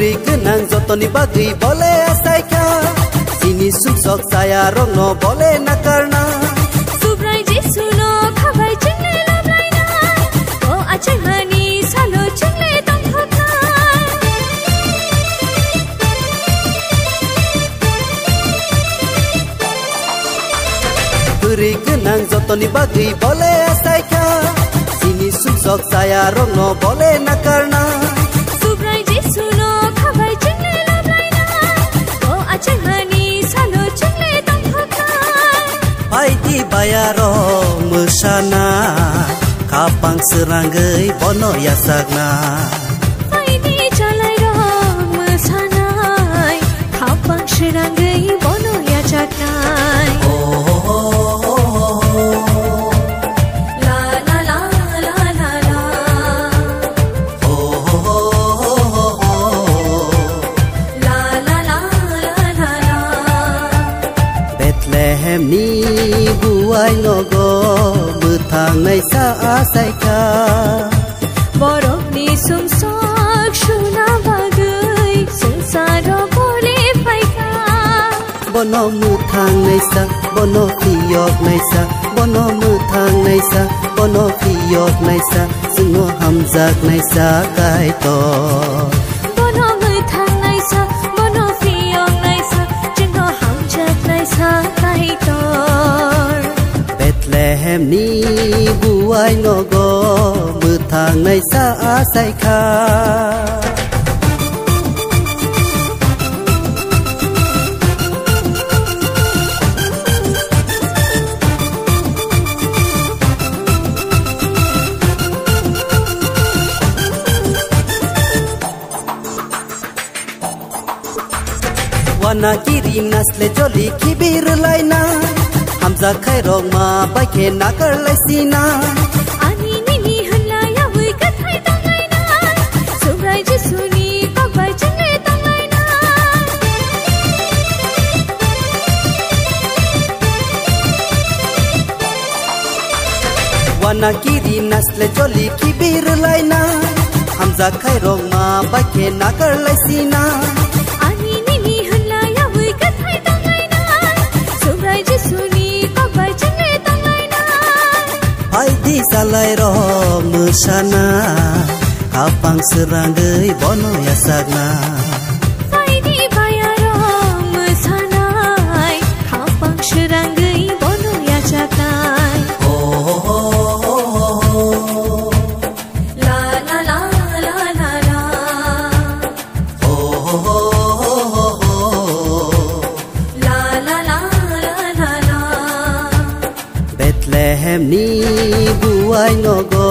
Beri kenang jotoni bagi boleh asaika Sini suksok saya rong no boleh nakarna Subrai Jesu no khabai chengle lamlai na O ache hani salo chengle tong thokna Beri kenang jotoni bagi boleh asaika Sini suksok saya rong no boleh nakarna Subrai Jesu no khabai chengle lamlai na O ache hani salo chengle tong thokna Pai di bayaro mesana Kapang seranggai bono yasakna Pai di jalai ro mesanai Kapang seranggai bono yasaknai Bethlehem ni buai nogo Betang nai sa asaika Borok ni sumsok shuna bagai Sengsara boleh paika Bono mutang nai sa Bono kiyok nai sa Bono mutang nai sa Bono kiyok nai sa Sungo hamzak nai sa kaito Bono mutang nai sa Bono kiyok nai sa Jenggo hamzak nai sa kaitor Bethlehem ni buai nogo Betang nai sa asaika Wana kirim nasle joli kibir laina Hamza khairong ma baike nakar laisina Ani nini hunla ya hui kathai tangai na Subrai Jesu ni kabai chengle tangai na Wana kirim nasle joli kibir laina Hamza khairong ma baike nakar laisina Ani nini hunla ya hui kathai tangai na Subrai Jesu ni kabai chengle tangai na Pai di salai ro mesana Kapang seranggai bono yasakna Pai di bayaro mesanai Kapang seranggai bono yasaknai La la la la la la La la la la la la Bethlehem ni buai nogo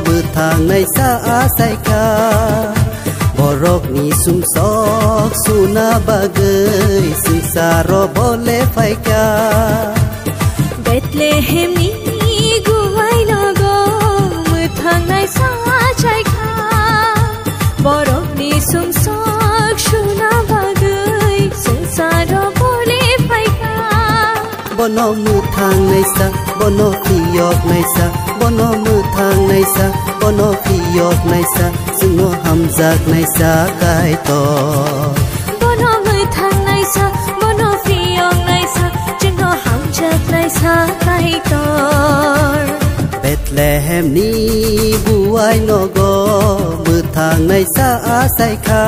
Betang nai sa asaika Borok ni sumsok suna bagai Sengsara boleh faika Bethlehem ni guai logo Methang nai sa chaika Borok ni sumsok shuna bagai Sengsara boleh paika Bono mutang nai sa Bono kiyok nai sa Bono mutang nai sa Bono kiyok nai sa Sungo hamzak nai sa kaito Bono methang nai sa Bono kiyok nai sa Jenggo hamzak nai sa kaitor Bethlehem ni buai nogo Betang nai sa asaika